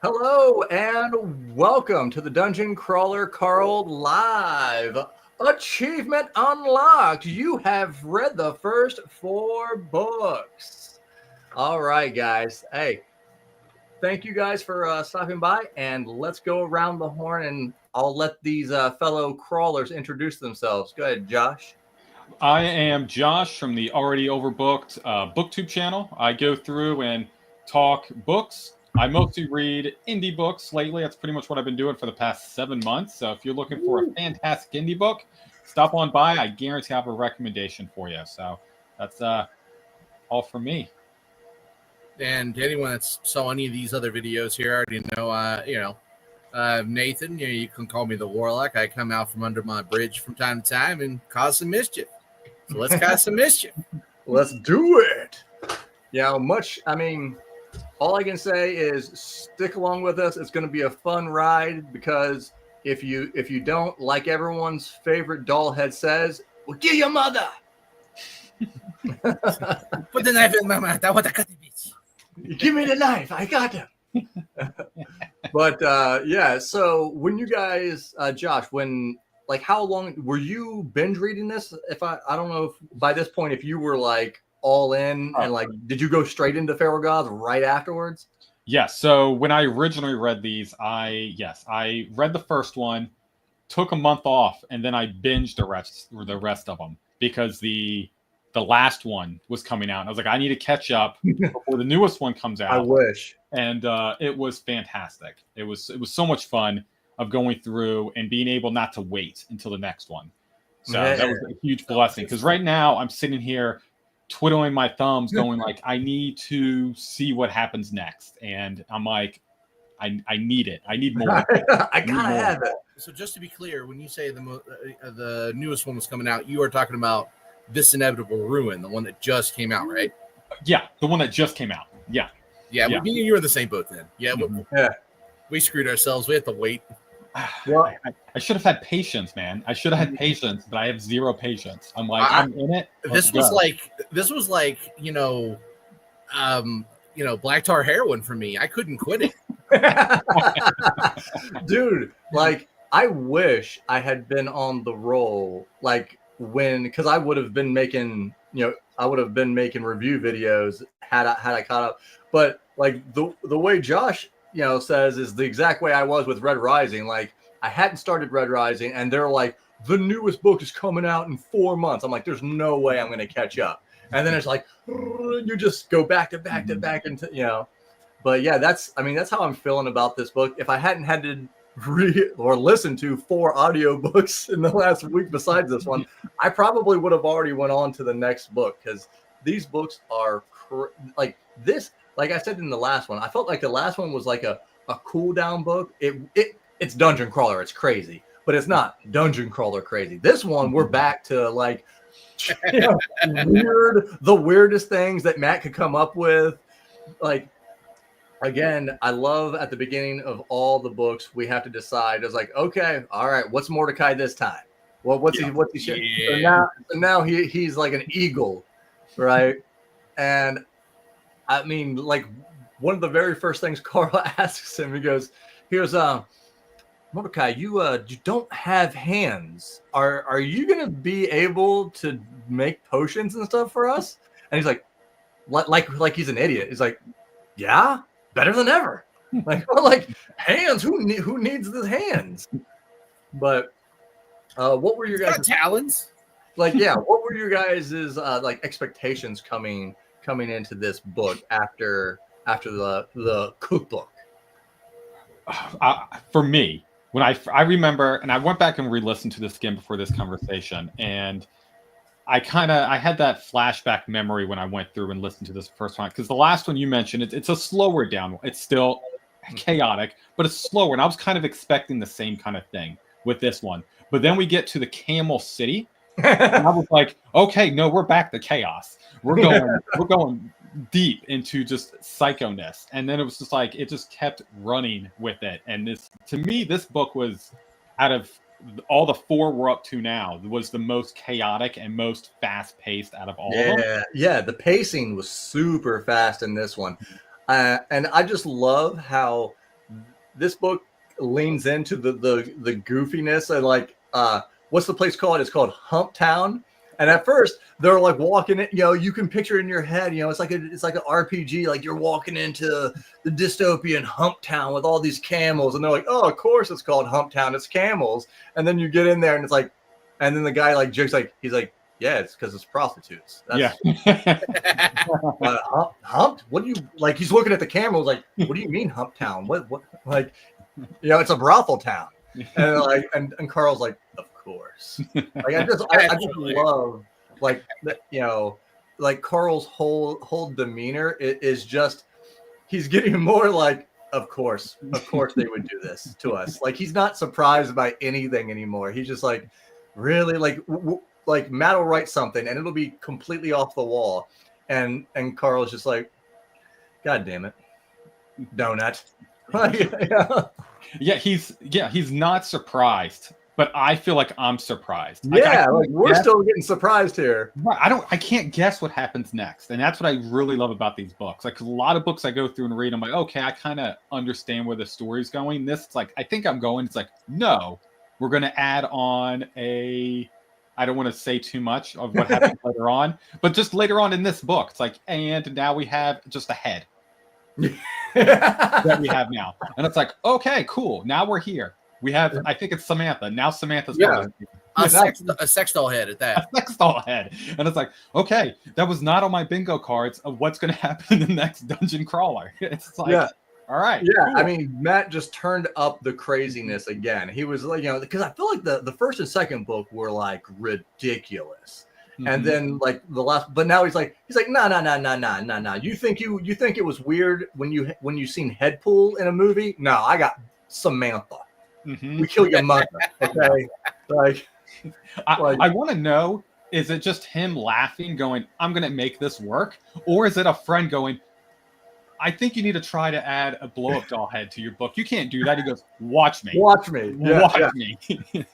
Hello and welcome to the Dungeon Crawler Carl Live. Achievement unlocked. You have read the first 4 books. All right, guys. Hey, thank you guys for stopping by, and let's go around the horn and I'll let these fellow crawlers introduce themselves. Go ahead, Josh. I am Josh from the Already Overbooked BookTube channel. I go through and talk books. I mostly read indie books lately. That's pretty much what I've been doing for the past 7 months. So if you're looking for a fantastic indie book, stop on by. I guarantee I have a recommendation for you. So that's all from me. And to anyone that saw any of these other videos here, I already know, Nathan, you can call me the Warlock. I come out from under my bridge from time to time and cause some mischief. So let's cause some mischief. Let's do it. Yeah, all I can say is stick along with us. It's going to be a fun ride because if you don't, like everyone's favorite doll head says, "Well, kill your mother." Put the knife in my mouth. I want to cut the bitch. Give me the knife. I got him. But yeah, so when you guys, Josh, how long were you binge reading this? If I don't know if by this point, if you were like all in and did you go straight into Feral Gods right afterwards? Yes. So when I originally read these, I read the first one, took a month off, and then I binged the rest of them because the last one was coming out. And I was like, I need to catch up before the newest one comes out. I wish. And it was fantastic. It was so much fun of going through and being able not to wait until the next one. So that was a huge blessing because right now I'm sitting here twiddling my thumbs going like, I need to see what happens next. And I'm like, I need it. I need more. I gotta have it. So just to be clear, when you say the newest one was coming out, you are talking about This Inevitable Ruin, the one that just came out, right? Yeah, the one that just came out. Yeah. Me and you were in the same boat then. Yeah, we screwed ourselves. We had to wait. Well, I should have had patience, man. I should have had patience, but I have zero patience. I'm like, I'm in it. This was like black tar heroin for me. I couldn't quit it. Dude, I wish I had been on the roll because I would have been making review videos had I caught up. But the way Josh says is the exact way I was with Red Rising. I hadn't started Red Rising, and they're like, the newest book is coming out in 4 months. I'm like, there's no way I'm going to catch up. And then it's like, you just go back to back into, But yeah, that's how I'm feeling about this book. If I hadn't had to read or listen to 4 audiobooks in the last week besides this one, I probably would have already went on to the next book because these books are like I said in the last one, I felt like the last one was like a cool down book. It's dungeon crawler, it's crazy, but it's not dungeon crawler crazy. This one, we're back to the weirdest things that Matt could come up with. Again, I love at the beginning of all the books, we have to decide. It's like, okay, all right, what's Mordecai this time? Well, what's he? So now he's like an eagle, right? And one of the very first things Carl asks him, he goes, Mordecai, you don't have hands. Are you gonna be able to make potions and stuff for us? And he's like he's an idiot. He's like, yeah, better than ever. Hands? Who needs the hands? But what were your guys' talons? What were your guys' expectations coming into this book after the cookbook? For me, when I remember, and I went back and re-listened to this again before this conversation, and I had that flashback memory when I went through and listened to this first time, because the last one you mentioned, it's a slower down. It's still chaotic, but it's slower, and I was kind of expecting the same kind of thing with this one. But then we get to the Camel City, and I was like, okay, no, we're back to chaos. We're going deep into just psychoness. And then it was just like, it just kept running with it. And this book was, out of all the 4 we're up to now, was the most chaotic and most fast paced out of all of them. Yeah, the pacing was super fast in this one. And I just love how this book leans into the goofiness and like what's the place called? It's called Hump Town. And at first they're like walking it, you can picture it in your head, it's like an RPG, like you're walking into the dystopian Hump Town with all these camels, and they're like, oh, of course it's called Hump Town, it's camels. And then you get in there and it's like, and then the guy like jokes, like he's like, yeah, it's because it's prostitutes. Yeah. Humped? What do you like? He's looking at the camels like, what do you mean Hump Town? What like, it's a brothel town. And like, and Carl's like, of course. Like I just love like like Carl's whole demeanor is just, he's getting more like, of course they would do this to us. Like he's not surprised by anything anymore. He's just like, really, like Matt will write something and it'll be completely off the wall, and Carl's just like, God damn it, donut. He's not surprised, but I feel like I'm surprised. Yeah, like we're still getting surprised here. I can't guess what happens next, and that's what I really love about these books. Like a lot of books I go through and read, I'm like, okay, I kind of understand where the story's going. This, it's like, I think I'm going. It's like, no, we're going to add on I don't want to say too much of what happens later on, but just later on in this book, it's like, and now we have just a head that we have now. And it's like, okay, cool. Now we're here. We have, I think it's Samantha. Now Samantha's a sex doll head at that. A sex doll head. And it's like, okay, that was not on my bingo cards of what's going to happen in the next dungeon crawler. It's like, all right. Yeah, cool. I mean, Matt just turned up the craziness again. He was like, because I feel like the first and second book were like ridiculous. Mm-hmm. And then like the last, but now he's like, no. You think it was weird when you seen Headpool in a movie? No, I got Samantha. Mm-hmm. We kill your mother. Okay. Like I want to know, is it just him laughing, going, I'm going to make this work? Or is it a friend going, I think you need to try to add a blow-up doll head to your book. You can't do that. He goes, watch me. Watch me. Watch me.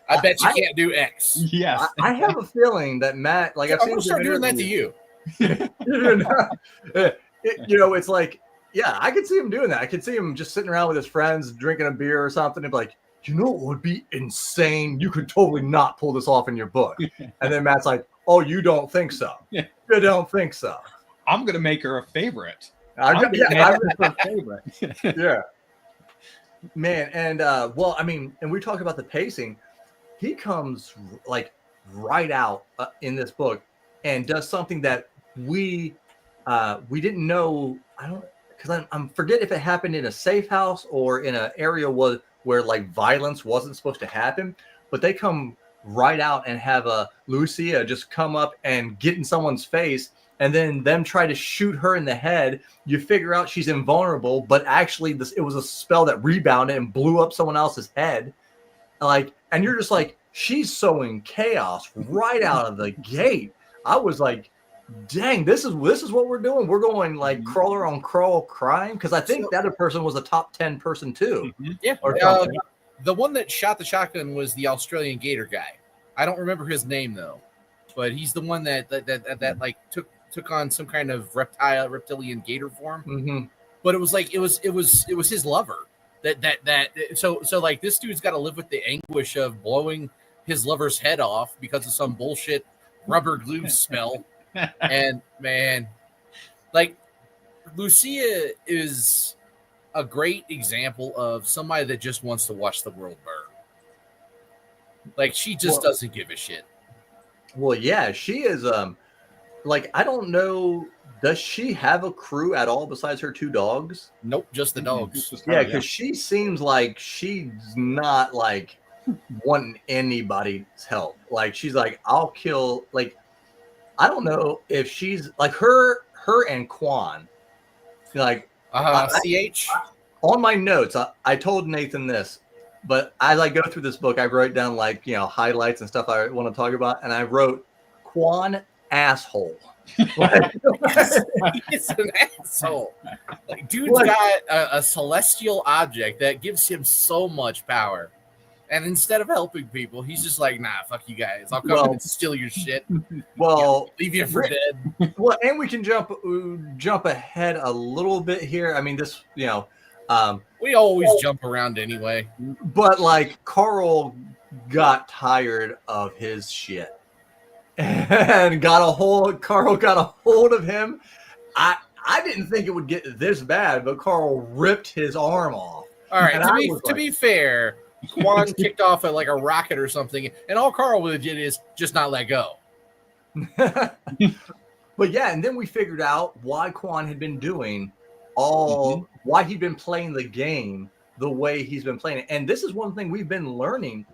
I bet you can't do X. Yes. I have a feeling that Matt, like, I'm going to start doing that to you. It's like, yeah, I could see him doing that. I could see him just sitting around with his friends, drinking a beer or something, and be like, what would be insane? You could totally not pull this off in your book. And then Matt's like, oh, you don't think so? Yeah. You don't think so? I'm going to make her a favorite. I'm her favorite. Yeah. Man, and and we talked about the pacing. He comes like right out in this book and does something that we didn't know. Because I'm forget if it happened in a safe house or in an area where like violence wasn't supposed to happen, but they come right out and have Lucia just come up and get in someone's face, and then them try to shoot her in the head. You figure out she's invulnerable, but actually it was a spell that rebounded and blew up someone else's head. Like, and you're just like, she's sowing chaos right out of the gate. I was like, dang, this is what we're doing. We're going like crawler on crawl crime, because I think the other person was a top 10 person too. Yeah, the one that shot the shotgun was the Australian Gator guy. I don't remember his name though, but he's the one that like took on some kind of reptilian gator form. Mm-hmm. But it was like it was his lover so like this dude's got to live with the anguish of blowing his lover's head off because of some bullshit rubber glue smell. And man, like Lucia is a great example of somebody that just wants to watch the world burn. Like she just doesn't give a shit. Well, yeah, she is. Like I don't know. Does she have a crew at all besides her two dogs? Nope, just the dogs. Yeah, because she seems like she's not like wanting anybody's help. Like she's like, I'll kill. Like I don't know if she's like her and Quan. Like CH. On my notes, I told Nathan this, but as I go through this book, I wrote down like highlights and stuff I want to talk about, and I wrote Quan asshole. Like, he's an asshole. Like, dude's got a celestial object that gives him so much power. And instead of helping people, he's just like, nah, fuck you guys. I'll come and steal your shit. Well, leave you for dead. Well, and we can jump ahead a little bit here. I mean, this, We always jump around anyway. But like Carl got tired of his shit and Carl got a hold of him. I didn't think it would get this bad, but Carl ripped his arm off. All right, to be fair, Quan kicked off at like a rocket or something, and all Carl would did is just not let go. But yeah, and then we figured out why Quan had been doing why he'd been playing the game the way he's been playing it. And this is one thing we've been learning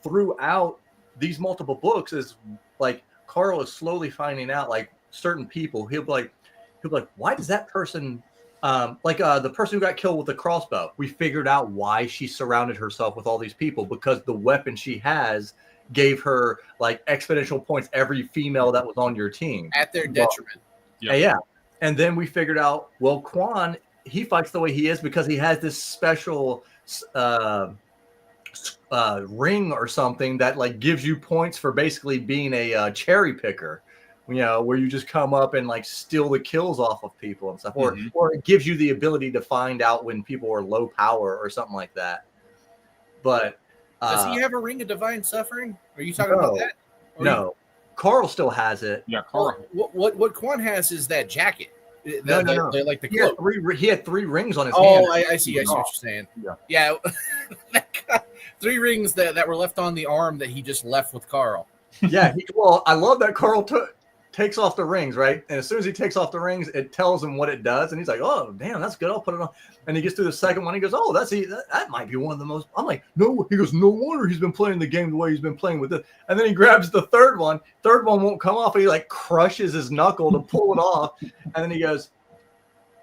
throughout these multiple books is like Carl is slowly finding out like certain people. He'll be like, why does that person the person who got killed with the crossbow? We figured out why she surrounded herself with all these people, because the weapon she has gave her like exponential points every female that was on your team at their detriment. Yeah. And then we figured out, well, Quan, he fights the way he is because he has this special ring or something that like gives you points for basically being a cherry picker, you know, where you just come up and like steal the kills off of people and stuff, or it gives you the ability to find out when people are low power or something like that. But does he have a ring of divine suffering? Are you talking about that? No, Carl still has it. Yeah, Carl. What Quan has is that jacket. No. They're like the cloak. He had 3 rings on his hand. Oh, I see what you're saying. Yeah. That 3 rings that were left on the arm that he just left with Carl. Yeah. Well, I love that Carl takes off the rings, right? And as soon as he takes off the rings, it tells him what it does. And he's like, oh, damn, that's good. I'll put it on. And he gets through the second one. He goes, oh, that might be one of the most. I'm like, no. He goes, no wonder he's been playing the game the way he's been playing with this. And then he grabs the third one. Third one won't come off. He like crushes his knuckle to pull it off. And then he goes,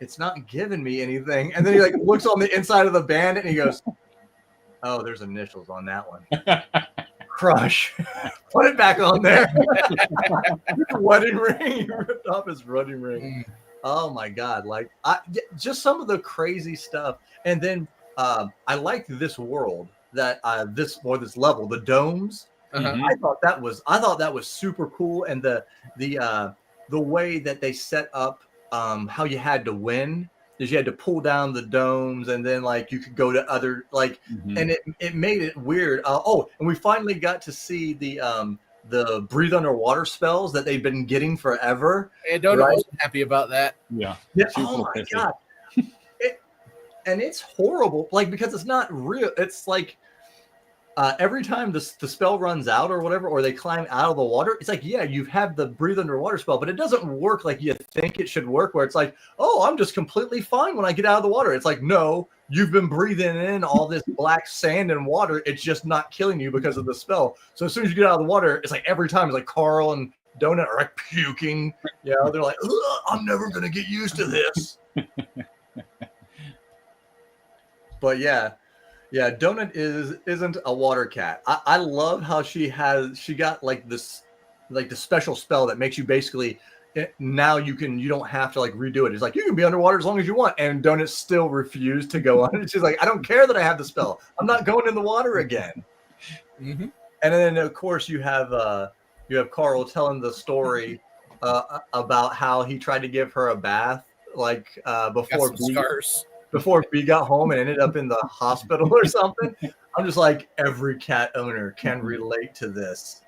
it's not giving me anything. And then he like looks on the inside of the band and he goes, oh, there's initials on that one. Crush. Put it back on there. Wedding ring. He ripped off his wedding ring. Oh my God. Like just some of the crazy stuff. And then I liked this world that this level, the domes. I thought that was super cool. And the way that they set up how you had to win is you had to pull down the domes and then like you could go to other like and it made it weird. And we finally got to see the breathe underwater spells that they've been getting forever. And Donut wasn't happy about that. Yeah. Oh my God. And it's horrible, like because it's not real. It's like every time the spell runs out or whatever, or they climb out of the water, it's like, yeah, you have the breathe underwater spell, but it doesn't work like you think it should work, where it's like, oh, I'm just completely fine when I get out of the water. It's like, no, you've been breathing in all this black sand and water. It's just not killing you because of the spell. So as soon as you get out of the water, it's like every time it's like Carl and Donut are like puking. You know, they're like, I'm never going to get used to this. But yeah, Donut isn't a water cat. I love how she got like this, like the special spell that makes you basically now you don't have to like redo it. It's like you can be underwater as long as you want, and Donut still refused to go on. She's like, I don't care that I have the spell. I'm not going in the water again. And then of course you have Carl telling the story about how he tried to give her a bath like before B got home and ended up in the hospital or something. I'm just like, every cat owner can relate to this.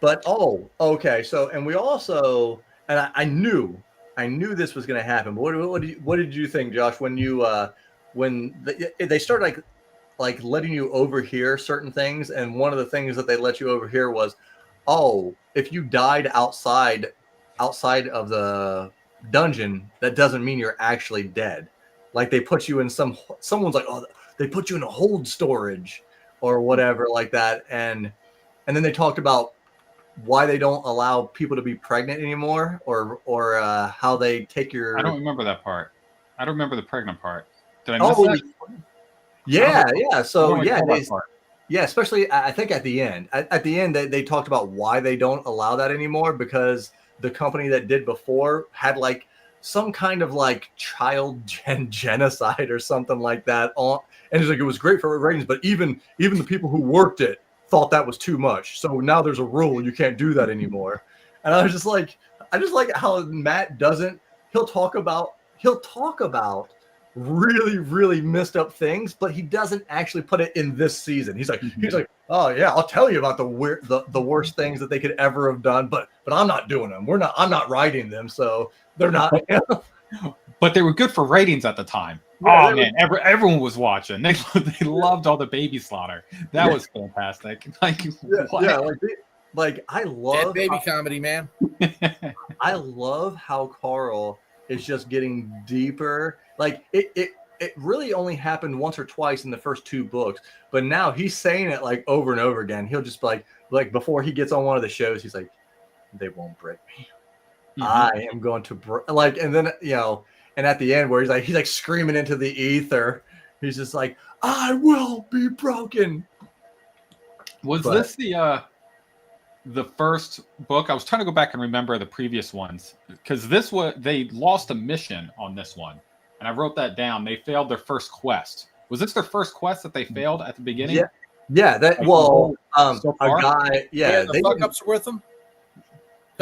But okay. So, and we also, and I knew this was going to happen. But what did you think, Josh, when you when they started like letting you overhear certain things, and one of the things that they let you overhear was, if you died outside of the dungeon, that doesn't mean you're actually dead. Like they put you in someone's like, they put you in a hold storage or whatever like that, and then they talked about why they don't allow people to be pregnant anymore, or how they take your. I don't remember that part. I don't remember the pregnant part. Did I miss that? Yeah. So yeah, especially I think at the end. At the end, they talked about why they don't allow that anymore, because the company that did before had like some kind of like child genocide or something like that on, and it's like it was great for ratings, but even the people who worked it thought that was too much. So now there's a rule, you can't do that anymore. And I just like how Matt he'll talk about he'll talk about really, really messed up things, but he doesn't actually put it in this season. He's like, oh yeah, I'll tell you about the worst things that they could ever have done, but I'm not doing them. I'm not writing them, so they're not. But they were good for ratings at the time. Yeah, oh man, everyone was watching. They loved all the baby slaughter. That was fantastic. Like, like I love dead baby comedy, man. I love how Carl is just getting deeper. Like it really only happened once or twice in the first 2 books, but now he's saying it like over and over again. He'll just be like before he gets on one of the shows, he's like, they won't break me. I am going to break. Like, and then and at the end where he's like screaming into the ether, he's just like, I will be broken. Was this the first book? I was trying to go back and remember the previous ones, because they lost a mission on this one, and I wrote that down. They failed their first quest. Was this their first quest that they failed at the beginning? Yeah. That so a guy. Yeah, the fuck ups were with them.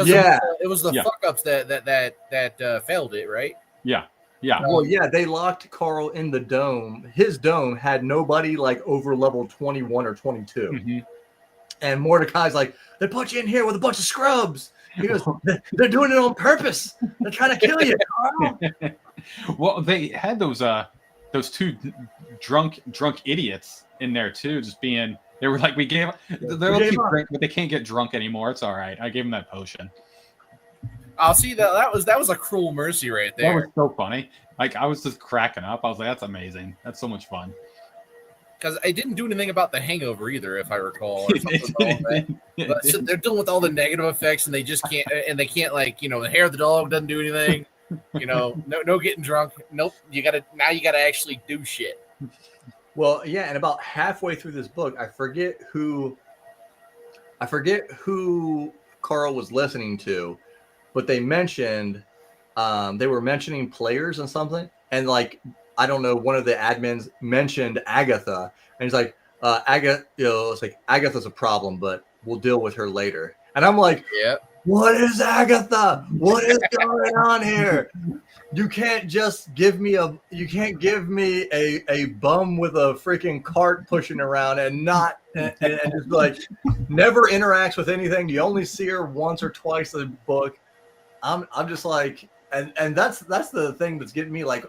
Yeah, it was the fuck ups that failed it, right? Yeah. Well, yeah, they locked Carl in the dome. His dome had nobody like over level 21 or 22. And Mordecai's like, they put you in here with a bunch of scrubs. He goes, they're doing it on purpose. They're trying to kill you, Carl. Well, they had those 2 drunk idiots in there too, just being. They were like, they'll keep drinking, but they can't get drunk anymore. It's all right. I gave them that potion. I'll see that was a cruel mercy right there. That was so funny. Like, I was just cracking up. I was like, that's amazing. That's so much fun. Because I didn't do anything about the hangover either, if I recall. Or but so they're dealing with all the negative effects, and they just can't. And they can't, like, the hair of the dog doesn't do anything. No getting drunk. Nope. You gotta actually do shit. Well, yeah, and about halfway through this book, I forget who Carl was listening to, but they mentioned they were mentioning players and something, and like I don't know, one of the admins mentioned Agatha, and he's like, it's like Agatha's a problem, but we'll deal with her later. And I'm like, yeah, what is Agatha? What is going on here? You can't just give me a bum with a freaking cart pushing around and just like never interacts with anything. You only see her once or twice in the book. I'm just like, and that's the thing that's getting me like,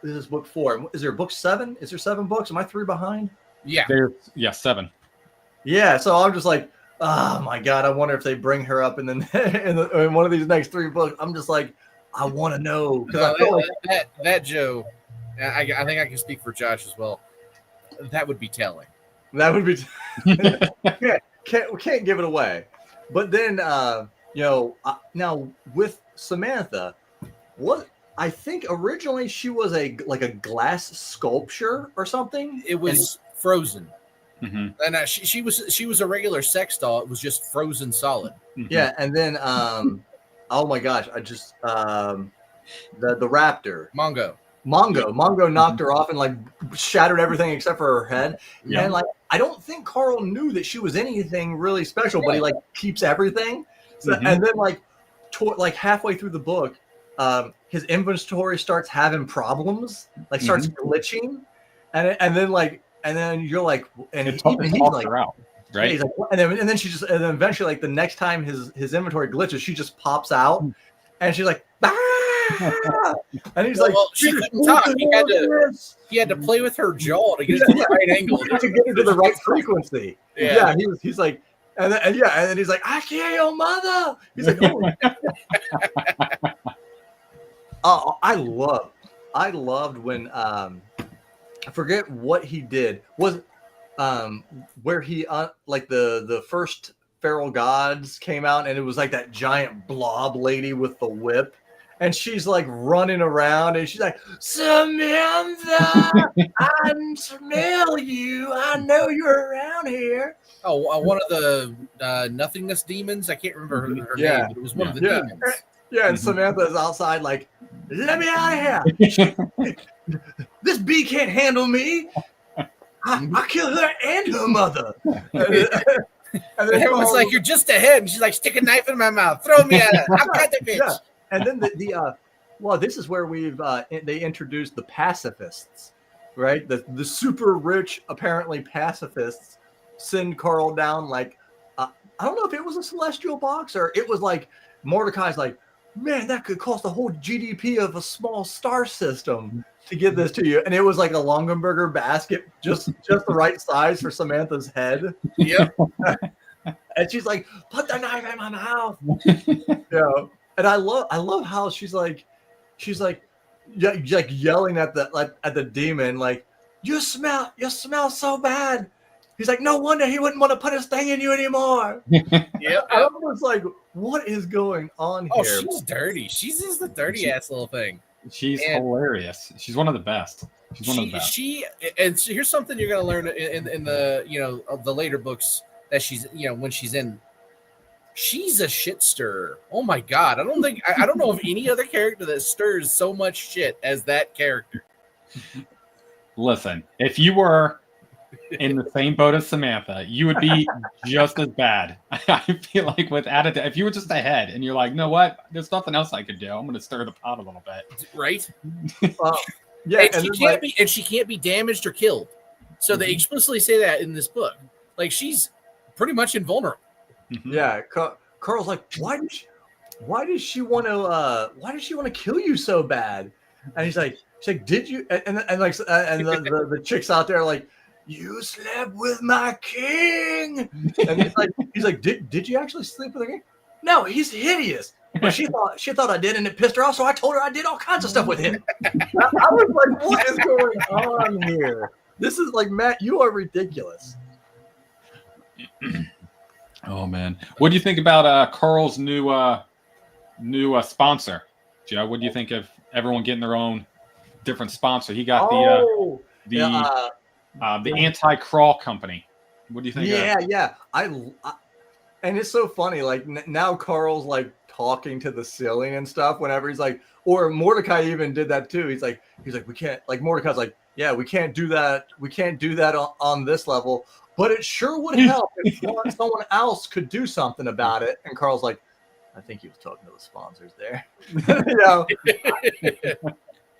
this is book 4. Is there book 7? Is there 7 books? Am I 3 behind? Yeah. 7. Yeah. So I'm just like, oh my God, I wonder if they bring her up in one of these next 3 books. I'm just like, I want to know. That Joe, I think I can speak for Josh as well. That would be telling. That would be. Can't give it away. But then, now with Samantha, what I think originally she was a glass sculpture or something. It was frozen. And she was a regular sex doll. It was just frozen solid. Yeah, and then oh my gosh, I just the raptor. Mongo knocked her off and like shattered everything except for her head. Yeah. And like I don't think Carl knew that she was anything really special, but he like keeps everything. So, and then like halfway through the book, his inventory starts having problems, like starts glitching, and then you're like, and he's like, out, right? He's like, and then she just, and then eventually, like the next time his inventory glitches, she just pops out, and she's like, ah! And he's like, she couldn't talk. He had to play with her jaw to get it to the right angle, to get it to the right frequency. Yeah, he's like. And then he's like, I kill your mother. He's like, oh. I loved when I forget what he did. Was where he like the first feral gods came out, and it was like that giant blob lady with the whip, and she's like running around, and she's like, Samantha, I smell you. I know you're around here. Oh, one of the nothingness demons. I can't remember her name, but it was one of the demons. Yeah, and Samantha's outside like, let me out of here. This bee can't handle me. I'll kill her and her mother. And then everyone's like, you're just ahead. And she's like, stick a knife in my mouth. Throw me at her. I've got the bitch. Yeah. And then Well, this is where they introduced the pacifists, right? The super rich, apparently pacifists, send Carl down like I don't know if it was a celestial box or it was like Mordecai's like, man, that could cost the whole GDP of a small star system to get this to you, and it was like a Longenberger basket, just the right size for Samantha's head. Yep. And she's like, put the knife in my mouth. And I love how she's like yelling at the demon, like, you smell so bad. He's like, no wonder he wouldn't want to put his thing in you anymore. Yep. I was like, what is going on here? Oh, she's dirty. She's just the dirty ass little thing. She's hilarious. She's one of the best. She's one of the best. And here's something you're gonna learn in the of the later books that she's when she's in. She's a shit stirrer. Oh my god! I don't know of any other character that stirs so much shit as that character. Listen, if you were in the same boat as Samantha, you would be just as bad. I feel like with attitude, if you were just ahead and you're like, you know what, there's nothing else I could do. I'm going to stir the pot a little bit, right? Yeah, and she can't be damaged or killed. So they explicitly say that in this book. Like she's pretty much invulnerable. Yeah, Carl's like, why does she want to kill you so bad? And she's like, did you? And the chicks out there are like, you slept with my king. And he's like, did you actually sleep with the king? No, he's hideous. But she thought I did, and it pissed her off. So I told her I did all kinds of stuff with him. I was like, what is going on here? This is like, Matt, you are ridiculous. Oh man, what do you think about Carl's new sponsor, Joe? What do you think of everyone getting their own different sponsor? He got the anti-crawl company. What do you think? Yeah. I and it's so funny. Like now, Carl's like talking to the ceiling and stuff. Whenever he's like, or Mordecai even did that too. He's like, we can't. Like Mordecai's like, yeah, we can't do that. We can't do that on this level. But it sure would help if someone else could do something about it. And Carl's like, I think he was talking to the sponsors there.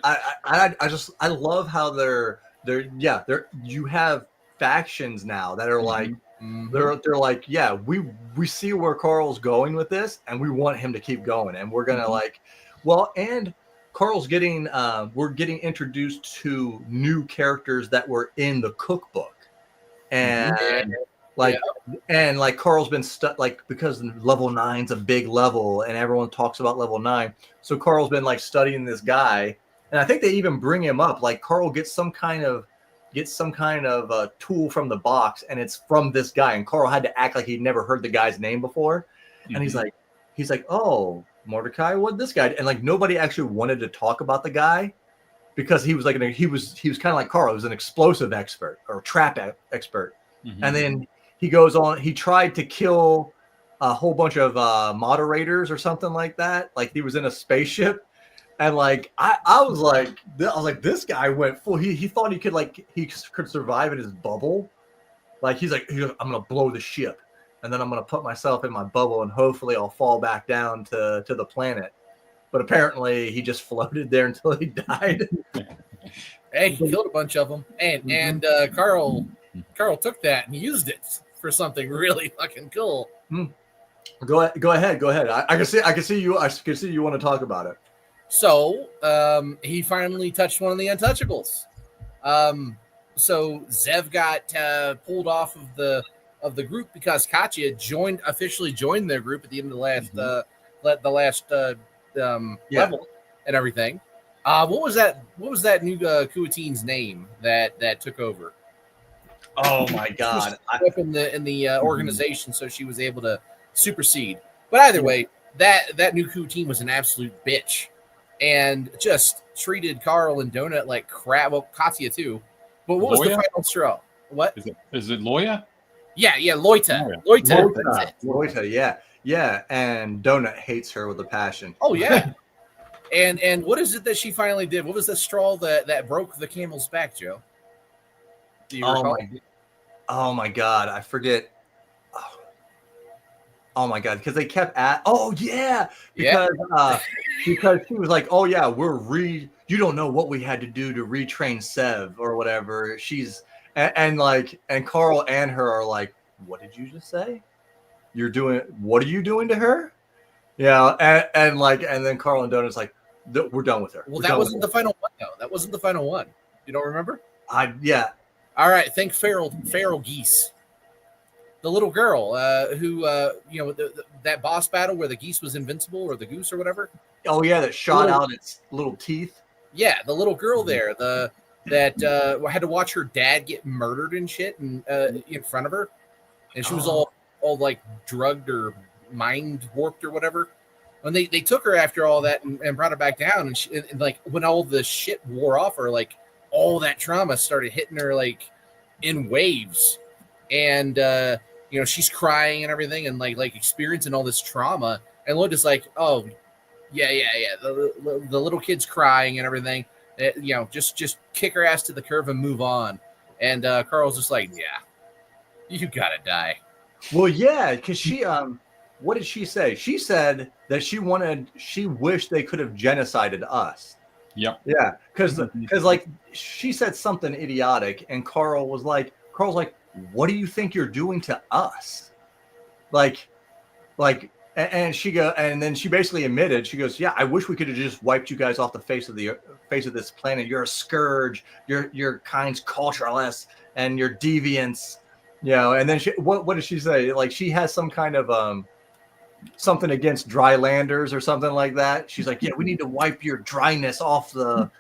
I love how they're you have factions now that are like they're like, yeah, we see where Carl's going with this, and we want him to keep going, and we're gonna and Carl's getting we're getting introduced to new characters that were in the cookbook. And Carl's been stuck because level 9's a big level and everyone talks about level 9. So Carl's been studying this guy, and I think they even bring him up. Like Carl gets some kind of tool from the box, and it's from this guy. And Carl had to act like he'd never heard the guy's name before. And he's like, oh, Mordecai, what this guy? And nobody actually wanted to talk about the guy. Because he was he was kind of like Carl. He was an explosive expert or trap expert. And then he goes on. He tried to kill a whole bunch of moderators or something like that. Like he was in a spaceship, and I was like, this guy went full. He thought he could survive in his bubble. He's like, I'm gonna blow the ship, and then I'm gonna put myself in my bubble, and hopefully I'll fall back down to the planet. But apparently he just floated there until he died. Hey, he killed a bunch of them. And Carl took that and used it for something really fucking cool. Go ahead. I can see you want to talk about it. So he finally touched one of the untouchables. So Zev got pulled off of the group because Katya officially joined their group at the end of the last level and everything. What was that new Kuatine's name that took over? Oh my god! Up in the organization, so she was able to supersede. But either way, that new Kuatine was an absolute bitch, and just treated Carl and Donut like crap. Well, Katya too. But what was the final straw? What is it? Loya? Yeah, Loita. Loita, yeah. And Donut hates her with a passion. Oh yeah. And what is it that she finally did? What was the straw that broke the camel's back, Joe? Do you recall? Oh my god, I forget. Oh my god, because they kept because she was like, oh yeah, you don't know what we had to do to retrain Sev or whatever. And Carl and her are like, what did you just say? What are you doing to her? Yeah, and then Carl and Donut's like, we're done with her. Well, that wasn't the final one though. That wasn't the final one. You don't remember? Yeah. All right, think feral geese. The little girl who that boss battle where the geese was invincible, or the goose or whatever. Oh yeah, that shot out its little teeth. Yeah, the little girl there, that had to watch her dad get murdered and shit, and in front of her, and she was all like drugged or mind warped or whatever. When they took her after all that and brought her back down, and like when all the shit wore off her, like all that trauma started hitting her like in waves, and she's crying and everything, and like experiencing all this trauma, and Lloyd like, oh yeah, the little kid's crying and everything, just kick her ass to the curb and move on. And Carl's just like, yeah, you gotta die. Well, yeah, because she what did she say? She said that she wished they could have genocided us. Yep. Yeah, because like she said something idiotic, and Carl's like, what do you think you're doing to us? And then she basically admitted, she goes, yeah, I wish we could have just wiped you guys off the face of this planet. You're a scourge. Your kind's cultureless, and you're deviants. And then what did she say? Like she has some kind of something against dry landers or something like that. She's like, yeah, we need to wipe your dryness off the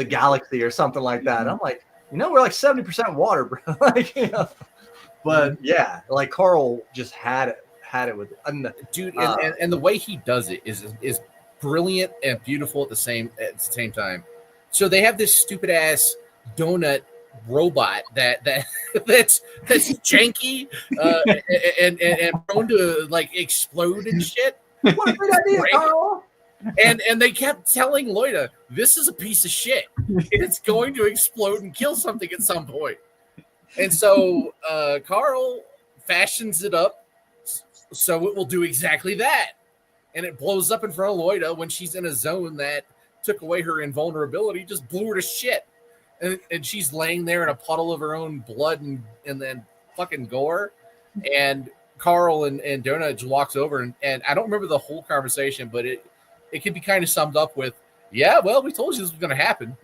galaxy or something like that. I'm like, we're like 70% water, bro. But yeah, like Carl just had it with it. Dude, and the way he does it is brilliant and beautiful at the same time. So they have this stupid ass donut robot that's janky and prone to like explode and shit. What a great idea, Carl. And they kept telling Loida, this is a piece of shit. It's going to explode and kill something at some point. And so Carl fashions it up so it will do exactly that. And it blows up in front of Loida when she's in a zone that took away her invulnerability, just blew her to shit. And she's laying there in a puddle of her own blood and then fucking gore. And Carl and Donut just walks over and I don't remember the whole conversation, but it could be kind of summed up with, yeah, well, we told you this was going to happen.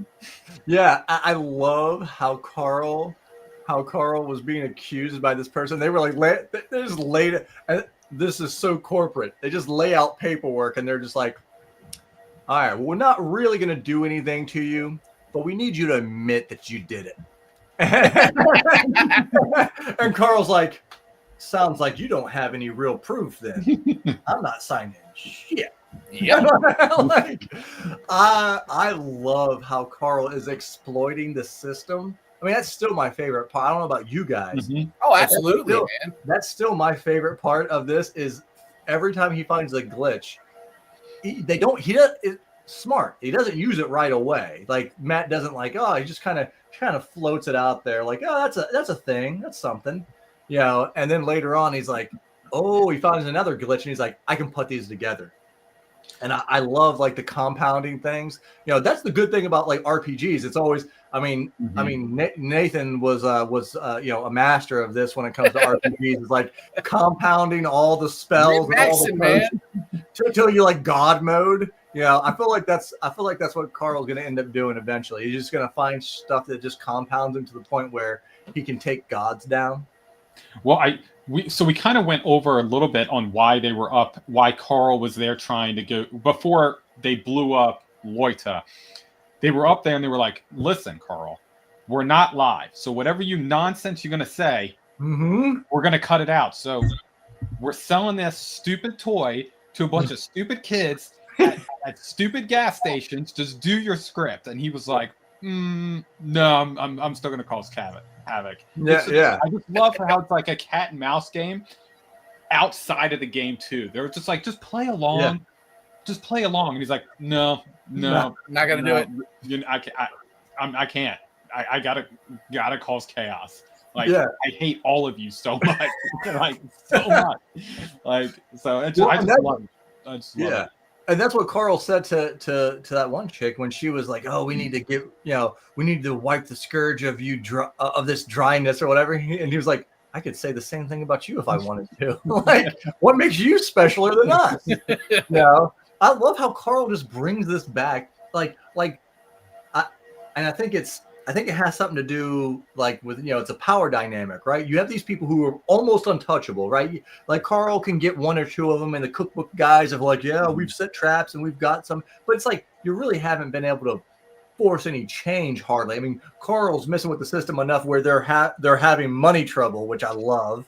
Yeah, I love how Carl was being accused by this person. They were like, they just laid it. And this is so corporate. They just lay out paperwork and they're just like, all right, well, we're not really going to do anything to you, but we need you to admit that you did it. And Carl's like, sounds like you don't have any real proof then. I'm not signing shit. Yeah. I love how Carl is exploiting the system. I mean, that's still my favorite part. I don't know about you guys. Mm-hmm. Oh, absolutely, man. That's still my favorite part of this is every time he finds a glitch, it's smart. He doesn't use it right away. Like Matt doesn't he just kind of floats it out there like, oh, that's a thing. That's something. And then later on he's like, oh, he finds another glitch and he's like, I can put these together. And I love like the compounding things. That's the good thing about like RPGs. It's always, Nathan was a master of this when it comes to RPGs. It's like compounding all the spells and all the man. Until you like God mode. I feel like that's what Carl's going to end up doing eventually. He's just going to find stuff that just compounds him to the point where he can take gods down. Well, we kind of went over a little bit on why they were up, why Carl was there trying to go before they blew up Loita. They were up there and they were like, listen, Carl, we're not live. So whatever nonsense you're going to say, we're going to cut it out. So we're selling this stupid toy to a bunch of stupid kids at stupid gas stations. Just do your script. And he was like, no, I'm still going to cause havoc. Yeah. I just love how it's like a cat and mouse game outside of the game too. They're just like, just play along. Yeah. Just play along. And he's like, no, not gonna do it. I can't. I gotta cause chaos. Like, Yeah. I hate all of you so much. Like, so much. Like, so it's, Well, I and just love it. I just love Yeah. it. And that's what Carl said to that one chick when she was like, "Oh, we need to get, we need to wipe the scourge of you of this dryness or whatever." And he was like, "I could say the same thing about you if I wanted to. Like, what makes you specialer than us?" I love how Carl just brings this back, I think it has something to do like with it's a power dynamic, right? You have these people who are almost untouchable, right? Like Carl can get one or two of them in the cookbook guys of like, yeah, we've set traps and we've got some, but it's like you really haven't been able to force any change hardly. I mean, Carl's messing with the system enough where they're having money trouble, which I love.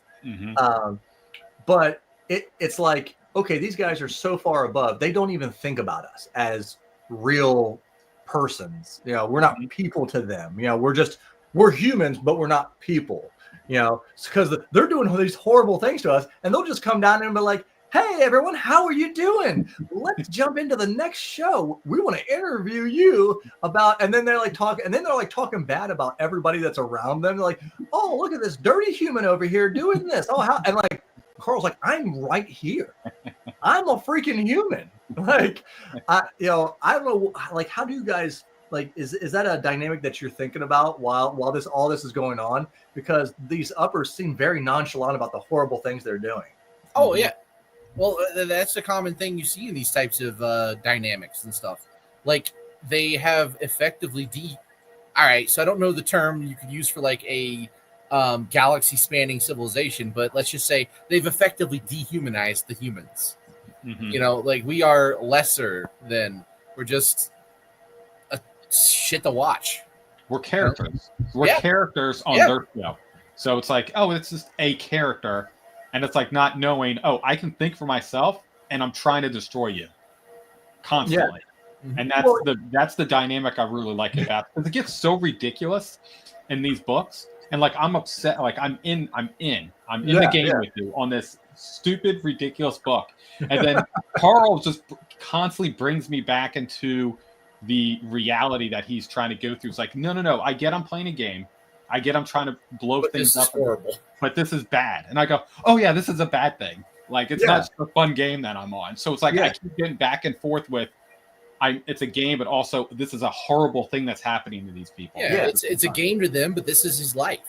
But it's like, okay, these guys are so far above, they don't even think about us as real persons. We're not people to them. We're humans, but we're not people. Because they're doing all these horrible things to us, and they'll just come down and be like, "Hey, everyone, how are you doing? Let's jump into the next show. We want to interview you about." And then they're like talking bad about everybody that's around them. They're like, "Oh, look at this dirty human over here doing this. Oh, how?" And like Carl's like, "I'm right here. I'm a freaking human." Like, I don't know. Like, how do you guys like? Is that a dynamic that you're thinking about while all this is going on? Because these uppers seem very nonchalant about the horrible things they're doing. Oh yeah. Well, that's a common thing you see in these types of dynamics and stuff. Like, they have effectively all right, so I don't know the term you could use for like a galaxy-spanning civilization, but let's just say they've effectively dehumanized the humans. Like, we are lesser than, we're just a shit to watch. We're characters. We're characters on their show. So it's like, oh, it's just a character. And it's like not knowing, oh, I can think for myself and I'm trying to destroy you constantly. And that's the dynamic I really like about it. Because it gets so ridiculous in these books. And like, I'm upset. Like, I'm in the game with you on this stupid, ridiculous book. And then Carl just constantly brings me back into the reality that he's trying to go through. It's like, no. I get I'm playing a game. I get I'm trying to blow things up. Horrible. But this is bad. And I go, oh yeah, this is a bad thing. Like, it's not just a fun game that I'm on. So it's like, I keep getting back and forth with, it's a game, but also this is a horrible thing that's happening to these people. It's a game to them, but this is his life.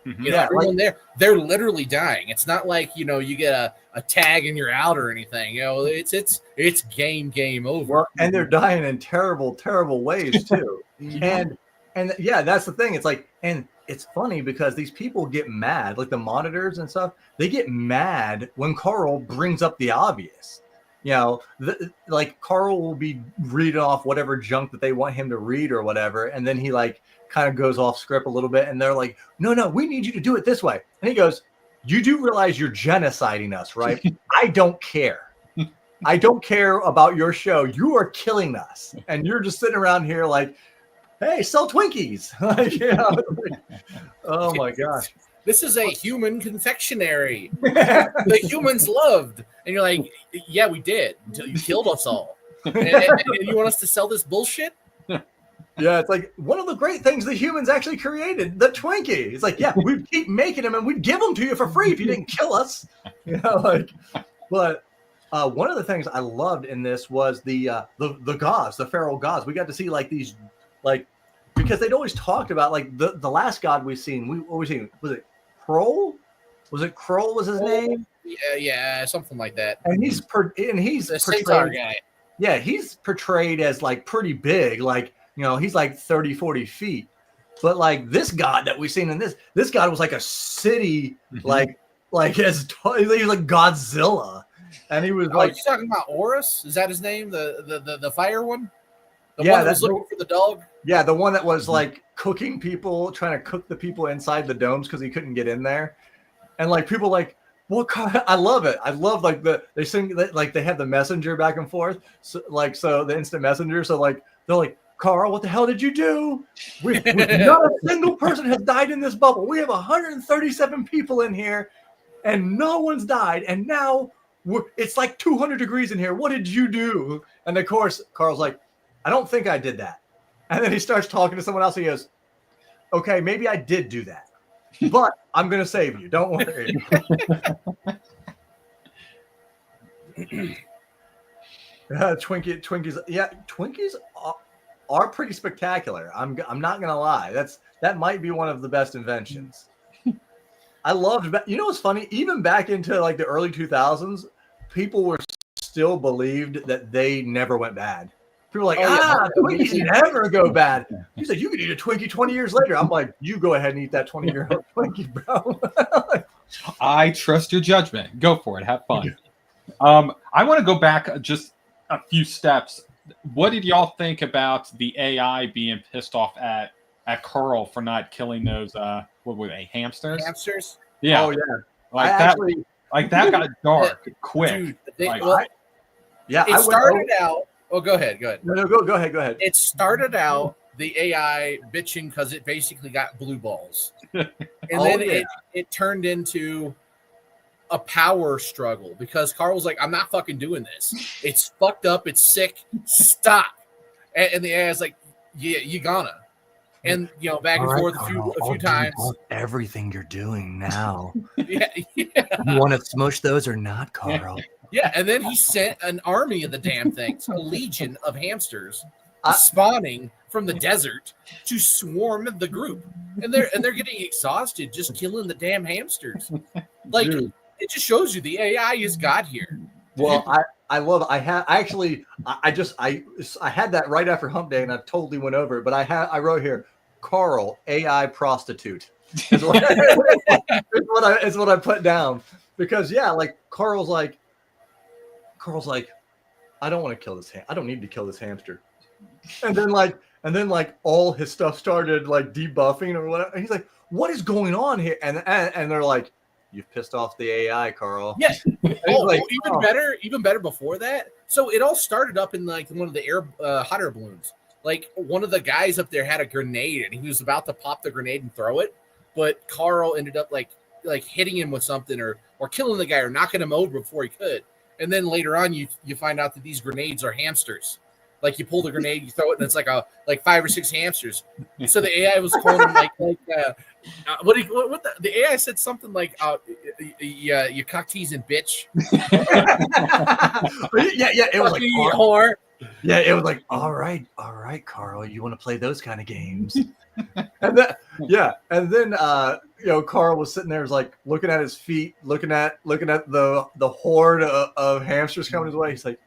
Everyone they're literally dying. It's not like, you get a tag and you're out or anything. It's game over. And they're dying in terrible, terrible ways too. And that's the thing. It's like, and it's funny because these people get mad, like the monitors and stuff. They get mad when Carl brings up the obvious. Like Carl will be reading off whatever junk that they want him to read or whatever, and then he like kind of goes off script a little bit, and they're like, "No, we need you to do it this way." And he goes, "You do realize you're genociding us, right? I don't care. I don't care about your show. You are killing us, and you're just sitting around here like, hey, sell Twinkies." Oh my gosh. This is a human confectionery. The humans loved. And you're like, yeah, we did until you killed us all. And you want us to sell this bullshit? Yeah, it's like one of the great things the humans actually created, the Twinkie. It's like, yeah, we'd keep making them and we'd give them to you for free if you didn't kill us. But one of the things I loved in this was the gods, the feral gods. We got to see like these, like, because they'd always talked about like the last god we've seen. Was it Kroll? Was it Kroll? Was his name? Yeah, something like that. And he's the centaur guy. Yeah, he's portrayed as like pretty big, like he's like 30, 40 feet. But like this god that we've seen in this god was like a city, like he was like Godzilla, and he was like. Are you talking about Horus? Is that his name? The fire one? The one that was looking for the dog? Yeah, the one that was like cooking people, trying to cook the people inside the domes because he couldn't get in there. And like people like, what kind I love it. I love like they sing like they have the messenger back and forth. So the instant messenger. So like they're like, Carl, what the hell did you do? Not a single person has died in this bubble. We have 137 people in here and no one's died. And now it's like 200 degrees in here. What did you do? And of course, Carl's like, I don't think I did that. And then he starts talking to someone else. And he goes, okay, maybe I did do that. but I'm gonna save you. Don't worry. Twinkies. Yeah, Twinkies are pretty spectacular. I'm not gonna lie. That might be one of the best inventions. I loved. You know what's funny? Even back into like the early 2000s, people were still believed that they never went bad. People were like, Twinkies never go bad. He's like, you could eat a Twinkie 20 years later. I'm like, you go ahead and eat that 20-year-old Twinkie, bro. I trust your judgment. Go for it. Have fun. I want to go back just a few steps. What did y'all think about the AI being pissed off at Carl for not killing those what were they, hamsters? Hamsters? Yeah. Oh yeah. Like that got dark quick. Dude, it started out. Oh, go ahead. No, go ahead. It started out the AI bitching because it basically got blue balls, and then it turned into a power struggle because Carl was like, "I'm not fucking doing this. It's fucked up. It's sick. Stop." And the AI is like, "Yeah, you gonna." And back and forth a few times. Everything you're doing now. Yeah. You want to smush those or not, Carl? Yeah, and then he sent an army of the damn things, a legion of hamsters spawning from the desert to swarm the group. And they're getting exhausted just killing the damn hamsters. Like, dude, it just shows you the AI is God here. Well, I love it. I had that right after Hump Day and I totally went over it, but I wrote here, Carl, AI prostitute. Is what I put down. Because like Carl's like, I don't want to kill this I don't need to kill this hamster. And then all his stuff started like debuffing or whatever. And he's like, what is going on here? And they're like, you've pissed off the AI, Carl. Yeah. Even better before that. So it all started up in like one of the hot air balloons. Like one of the guys up there had a grenade and he was about to pop the grenade and throw it, but Carl ended up like hitting him with something or killing the guy or knocking him over before he could. And then later on, you find out that these grenades are hamsters. Like you pull the grenade, you throw it, and it's like 5 or 6 hamsters. So the AI was calling him the AI said something like, you cock teasing bitch. yeah, it was like whore. Yeah, it was like, all right, Carl, you want to play those kind of games? And then Carl was sitting there, was like looking at his feet, looking at the horde of hamsters coming his way. He's like,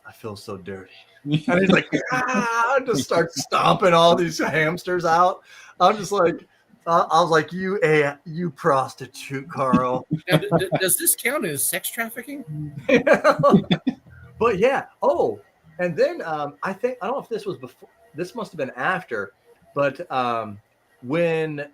I feel so dirty. And he's like, just starts stomping all these hamsters out. I'm just like, I was like, you prostitute, Carl. Now, does this count as sex trafficking? But yeah. Oh, and then I don't know if this was before. This must have been after. But when